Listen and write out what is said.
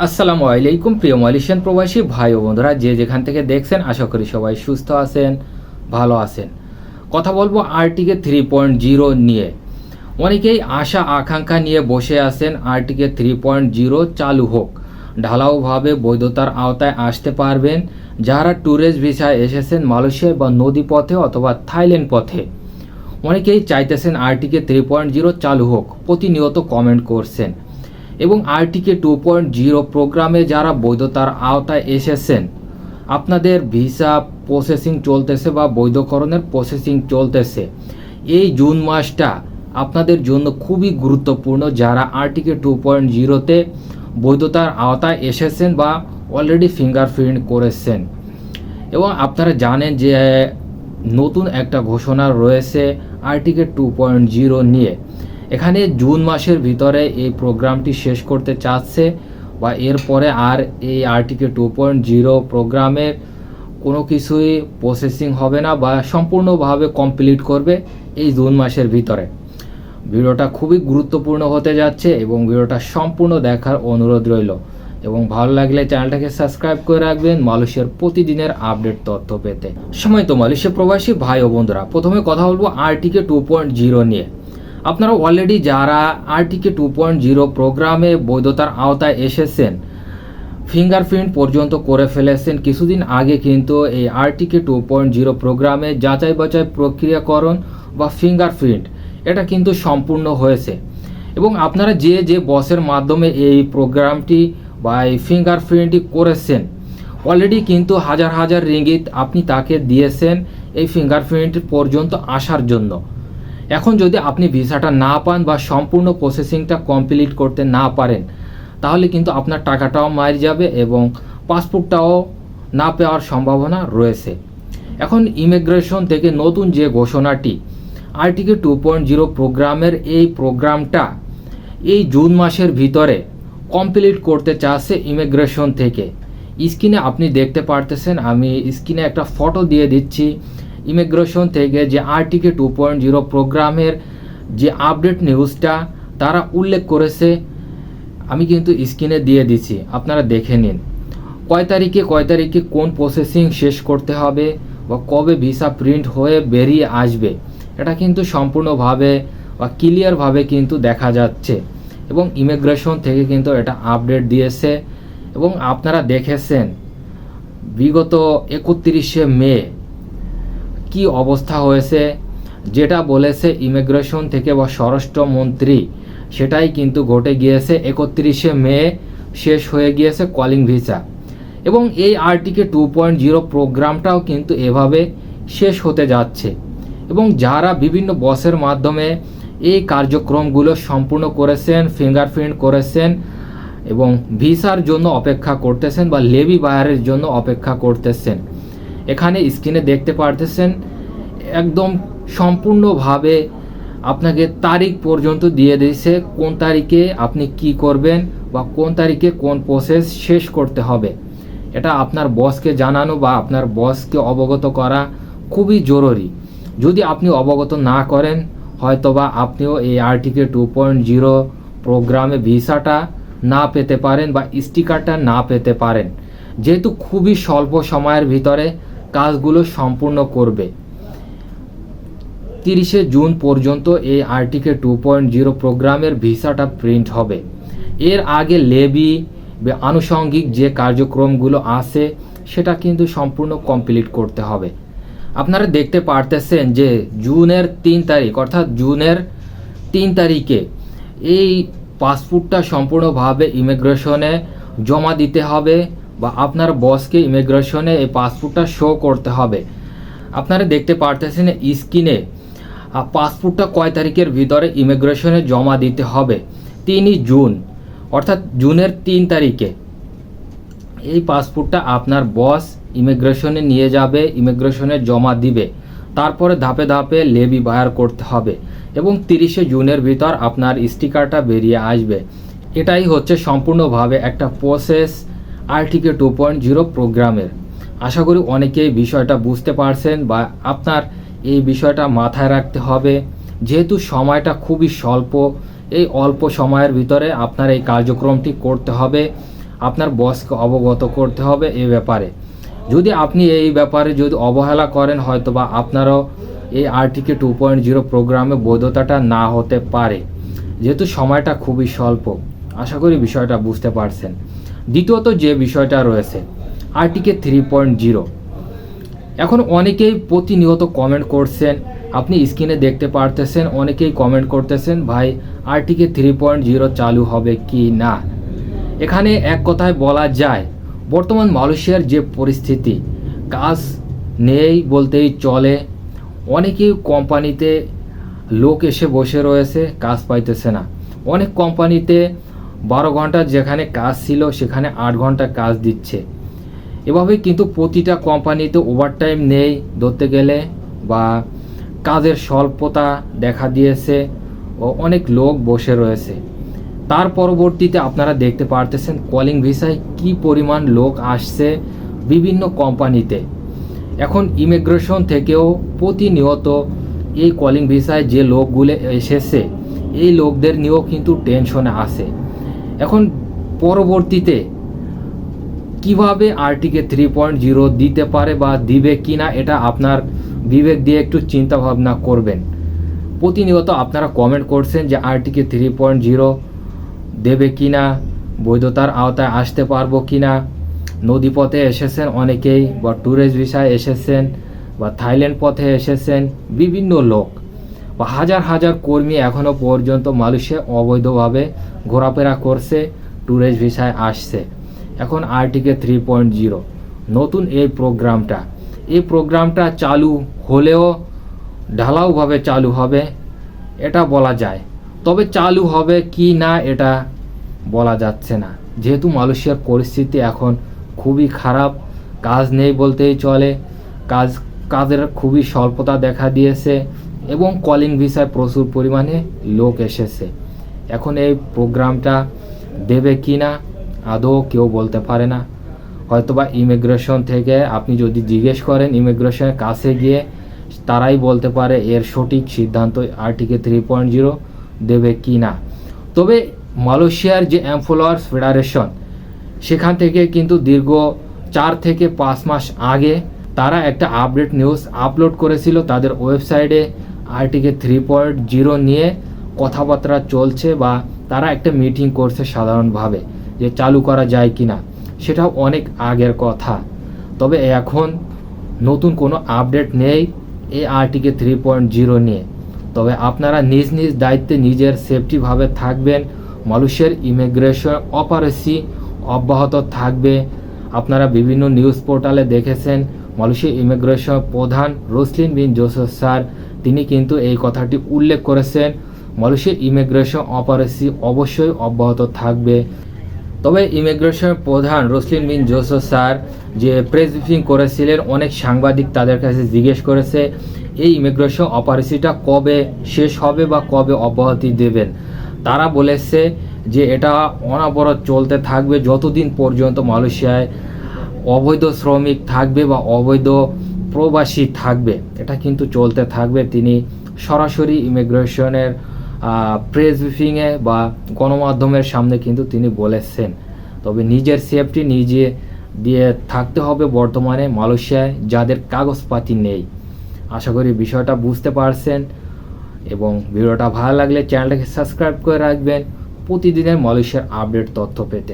আসসালামু আলাইকুম প্রিয় মালয়েশিয়ান প্রবাসী ভাই ও বন্ধুরা, যে যেখান থেকে দেখছেন আশা করি সবাই সুস্থ আছেন, ভালো আছেন। কথা বলবো আরটিকে 3.0 নিয়ে। অনেকেই আশা আকাঙ্ক্ষা নিয়ে বসে আছেন আরটিকে 3.0 চালু হোক, ঢালাওভাবে বৈধতার আওতায় আসতে পারবেন যারা ট্যুরিস্ট ভিসায় এসেছেন মালয়েশিয়ায় বা নদীপথে অথবা থাইল্যান্ড পথে। অনেকেই চাইতেছেন আরটিকে 3.0 চালু হোক, প্রতিনিয়ত কমেন্ট করছেন। এবং আরটিকে 2.0 প্রোগ্রামে যারা বৈধতার আওতায় এসেছেন, আপনাদের ভিসা প্রসেসিং চলতেছে বা বৈধকরণের প্রসেসিং চলতেছে। এই জুন মাসটা আপনাদের জন্য খুবই গুরুত্বপূর্ণ যারা আরটিকে 2.0তে বৈধতার আওতায় এসেছেন বা অলরেডি ফিঙ্গারপ্রিন্ট করেছেন। এবং আপনারা জানেন যে নতুন একটা ঘোষণা রয়েছে আরটিকে 2.0 নিয়ে। এখানে জুন মাসের ভিতরে এই প্রোগ্রামটি শেষ করতে চাচ্ছে বা এরপরে আর এই আরটিকে 2.0 প্রোগ্রামের কোনো কিছুই প্রসেসিং হবে না বা সম্পূর্ণভাবে কমপ্লিট করবে এই জুন মাসের ভিতরে। ভিডিওটা খুবই গুরুত্বপূর্ণ হতে যাচ্ছে এবং ভিডিওটা সম্পূর্ণ দেখার অনুরোধ রইল। এবং ভালো লাগলে চ্যানেলটাকে সাবস্ক্রাইব করে রাখবেন মালয়েশিয়ার প্রতিদিনের আপডেট তথ্য পেতে। সময় তো মালয়েশিয়া প্রবাসী ভাই ও বন্ধুরা, প্রথমে কথা বলবো আরটিকে 2.0 নিয়ে। আপনারা অলরেডি যারা আরটিকে 2.0 প্রোগ্রামে বৈধতার আওতায় এসেছেন, ফিঙ্গারপ্রিন্ট পর্যন্ত করে ফেলেছেন, কিছুদিন আগে কিন্তু এই আরটিকে 2.0 প্রোগ্রামে যাচাই বাছাই প্রক্রিয়াকরণ বা ফিঙ্গারপ্রিন্ট এটা কিন্তু সম্পূর্ণ হয়েছে। এবং আপনারা যে যে বসের মাধ্যমে এই প্রোগ্রামটি বা এই ফিঙ্গারপ্রিন্টটি করেছেন, অলরেডি কিন্তু হাজার হাজার রিঙ্গিত আপনি তাকে দিয়েছেন এই ফিঙ্গারপ্রিন্ট পর্যন্ত আসার জন্য। এখন যদি আপনি ভিসাটা না পান বা সম্পূর্ণ প্রসেসিংটা কমপ্লিট করতে না পারেন, তাহলে কিন্তু আপনার টাকাটাও মার যাবে এবং পাসপোর্টটাও না পাওয়ার সম্ভাবনা রয়েছে। এখন ইমিগ্রেশন থেকে নতুন যে ঘোষণাটি আরটিকে 2.0 প্রোগ্রামের, এই প্রোগ্রামটা এই জুন মাসের ভিতরে কমপ্লিট করতে চাচ্ছে ইমিগ্রেশন থেকে। স্ক্রিনে আপনি দেখতে পারতেছেন, আমি স্ক্রিনে একটা ফটো দিয়ে দিচ্ছি ইমিগ্রেশন থেকে যে আরটিকে 2.0 প্রোগ্রামের যে আপডেট নিউজটা তারা উল্লেখ করেছে। আমি কিন্তু স্ক্রিনে দিয়ে দিচ্ছি, আপনারা দেখে নিন কয় তারিখে কোন প্রসেসিং শেষ করতে হবে বা কবে ভিসা প্রিন্ট হয়ে বেরিয়ে আসবে। এটা কিন্তু সম্পূর্ণভাবে বা ক্লিয়ারভাবে কিন্তু দেখা যাচ্ছে এবং ইমিগ্রেশন থেকে কিন্তু এটা আপডেট দিয়েছে। এবং আপনারা দেখেছেন বিগত 31শে মে কি অবস্থা হয়েছে, যেটা বলেছে ইমিগ্রেশন থেকে বা স্বরাষ্ট্রমন্ত্রী সেটাই কিন্তু ঘটে গিয়েছে। 31শে মে শেষ হয়ে গিয়েছে কলিং ভিসা এবং এই আরটিকে 2.0 প্রোগ্রামটাও কিন্তু এভাবে শেষ হতে যাচ্ছে। এবং যারা বিভিন্ন বসের মাধ্যমে এই কার্যক্রমগুলো সম্পূর্ণ করেছেন, ফিঙ্গারপ্রিন্ট করেছেন এবং ভিসার জন্য অপেক্ষা করতেছেন বা লেভি বায়ারের জন্য অপেক্ষা করতেছেন, এখানে স্ক্রিনে দেখতে পারতেছেন একদম সম্পূর্ণভাবে আপনাকে তারিখ পর্যন্ত দিয়ে দিয়েছে কোন তারিখে আপনি কি করবেন বা কোন তারিখে কোন প্রসেস শেষ করতে হবে। এটা আপনার বসকে জানানো বা আপনার বসকে অবগত করা খুবই জরুরি। যদি আপনি অবগত না করেন, হয়তোবা আপনিও এই আরটিকে 2.0 প্রোগ্রামে ভিসাটা না পেতে পারেন বা স্টিকারটা না পেতে পারেন, যেহেতু খুবই স্বল্প সময়ের ভিতরে কাজগুলো সম্পূর্ণ করবে। 30শে জুন পর্যন্ত এই আরটিকে 2.0 প্রোগ্রামের ভিসাটা প্রিন্ট হবে। এর আগে লেবি আনুষঙ্গিক যে কার্যক্রমগুলো আছে সেটা কিন্তু সম্পূর্ণ কমপ্লিট করতে হবে। আপনারা দেখতে পারতেছেন যে জুনের 3 তারিখ অর্থাৎ জুনের 3 তারিখে এই পাসপোর্টটা সম্পূর্ণভাবে ইমিগ্রেশনে জমা দিতে হবে বা আপনার বসকে ইমিগ্রেশনে এই পাসপোর্টটা শো করতে হবে। আপনারা দেখতে পারতেছেন স্ক্রিনে পাসপোর্টটা কয় তারিখের ভিতরে ইমিগ্রেশনে জমা দিতে হবে। 3 জুন অর্থাৎ জুনের 3 তারিখে এই পাসপোর্টটা আপনার বস ইমিগ্রেশনে নিয়ে যাবে, ইমিগ্রেশনে জমা দিবে, তারপরে ধাপে ধাপে লেভি বায়ার করতে হবে এবং 30শে জুনের ভিতর আপনার স্টিকারটা বেরিয়ে আসবে। এটাই হচ্ছে সম্পূর্ণভাবে একটা প্রসেস আরটিকে 2.0 প্রোগ্রামের। আশা করি অনেকেই বিষয়টা বুঝতে পারছেন বা আপনার এই বিষয়টা মাথায় রাখতে হবে, যেহেতু সময়টা খুবই স্বল্প। এই অল্প সময়ের ভিতরে আপনার এই কার্যক্রমটি করতে হবে। আপনার বসকে অবগত করতে হবে এই ব্যাপারে। যদি আপনি এই ব্যাপারে যদি অবহেলা করেন, হয়তো বা আপনারও এই আরটিকে 2.0 প্রোগ্রামে বৈধতাটা না হতে পারে, যেহেতু সময়টা খুবই স্বল্প। আশা করি বিষয়টা বুঝতে পারছেন। দ্বিতীয়ত যে বিষয়টা রয়েছে আরটিকে 3.0, এখন অনেকেই প্রতিনিয়ত কমেন্ট করছেন, আপনি স্ক্রিনে দেখতে পারতেছেন, অনেকেই কমেন্ট করতেছেন ভাই আরটিকে 3.0 চালু হবে কি না। এখানে এক কথায় বলা যায়, বর্তমান মালয়েশিয়ার যে পরিস্থিতি, কাজ নেই বলতেই চলে। অনেকেই কোম্পানিতে লোক এসে বসে রয়েছে, কাজ পাইতেছে না। অনেক কোম্পানিতে 12 ঘন্টা যেখানে কাজ ছিল সেখানে 8 ঘন্টা কাজ দিচ্ছে। এভাবে কিন্তু প্রতিটা কোম্পানিতে ওভারটাইম নেই ধরতে গেলে, বা কাজের স্বল্পতা দেখা দিয়েছে ও অনেক লোক বসে রয়েছে। তার পরবর্তীতে আপনারা দেখতে পারতেছেন কলিং ভিসায় কি পরিমাণ লোক আসছে বিভিন্ন কোম্পানিতে। এখন ইমিগ্রেশন থেকেও প্রতিনিয়ত এই কলিং ভিসায় যে লোকগুলো এসেছে এই লোকদের নিয়েও কিন্তু টেনশনে আছে। এখন পরবর্তীতে কিভাবে আরটিকে 3.0 দিতে পারে বা দিবে কিনা, এটা আপনার বিবেক দিয়ে একটু চিন্তা ভাবনা করবেন। প্রতিনিয়ত আপনারা কমেন্ট করছেন যে আরটিকে 3.0 দেবে কিনা, বৈধতার আওতায় আসতে পারবো কিনা। নদীপথে এসেছেন অনেকেই, বা ট্যুরিস্ট ভিসায় এসেছেন, বা থাইল্যান্ড পথে এসেছেন, বিভিন্ন লোক বা হাজার হাজার কর্মী এখনও পর্যন্ত মালয়েশিয়ায় অবৈধভাবে ঘোরাফেরা করছে, ট্যুরিস্ট ভিসায় আসছে। এখন আরটিকে 3.0 নতুন এই প্রোগ্রামটা চালু হলেও ঢালাওভাবে চালু হবে এটা বলা যায়, তবে চালু হবে কি না এটা বলা যাচ্ছে না, যেহেতু মালয়েশিয়ার পরিস্থিতি এখন খুবই খারাপ। কাজ নেই বলতেই চলে, কাজের খুবই স্বল্পতা দেখা দিয়েছে এবং কলিং ভিসায় প্রচুর পরিমাণে লোক এসেছে। এখন এই প্রোগ্রামটা দেবে কি না আদৌ কেউ বলতে পারে না। হয়তোবা ইমিগ্রেশন থেকে আপনি যদি জিজ্ঞেস করেন ইমিগ্রেশনের কাছে গিয়ে, তারাই বলতে পারে এর সঠিক সিদ্ধান্ত আরটিকে 3.0 দেবে কি না। তবে মালয়েশিয়ার যে এমপ্লয়ার্স ফেডারেশন, সেখান থেকে কিন্তু দীর্ঘ 4 থেকে 5 মাস আগে তারা একটা আপডেট নিউজ আপলোড করেছিল তাদের ওয়েবসাইটে। আরটিকে 3.0 নিয়ে কথাবার্তা চলছে, বা তারা একটা মিটিং করছে সাধারণভাবে যে চালু করা যায় কিনা, সেটাও অনেক আগের কথা। তবে এখন নতুন কোনো আপডেট নেই এই আরটিকে 3.0 নিয়ে। তবে আপনারা নিজ নিজ দায়িত্বে নিজের সেফটিভাবে থাকবেন। মালয়েশিয়ার ইমিগ্রেশন অপারেশন অব্যাহত থাকবে। আপনারা বিভিন্ন নিউজ পোর্টালে দেখেছেন মালয়েশিয়া ইমিগ্রেশন প্রধান রসলিন বিন জোসেফ স্যার, তিনি কিন্তু এই কথাটি উল্লেখ করেছেন, মালয়েশিয়া ইমিগ্রেশন অপারেশন অবশ্যই অব্যাহত থাকবে। তবে ইমিগ্রেশন প্রধান রসলিন বিন জোসেফ স্যার যে প্রেস ব্রিফিং করেছিলেন, অনেক সাংবাদিক তাদের কাছে জিজ্ঞেস করেছে এই ইমিগ্রেশন অপারেশনটা কবে শেষ হবে বা কবে অব্যাহতি দেবেন। তারা বলেছে যে এটা অনবরত চলতে থাকবে যতদিন পর্যন্ত মালয়েশিয়ায় অবৈধ শ্রমিক থাকবে বা অবৈধ প্রবাসী থাকবে, এটা কিন্তু চলতে থাকবে। তিনি সরাসরি ইমিগ্রেশনের প্রেস ব্রিফিংয়ে বা গণমাধ্যমের সামনে কিন্তু তিনি বলেছেন। তবে নিজের সেফটি নিজে দিয়ে থাকতে হবে বর্তমানে মালয়েশিয়ায় যাদের কাগজপাতি নেই। আশা করি বিষয়টা বুঝতে পারছেন, এবং ভিডিওটা ভালো লাগলে চ্যানেলটাকে সাবস্ক্রাইব করে রাখবেন প্রতিদিনের মালয়েশিয়ার আপডেট তথ্য পেতে।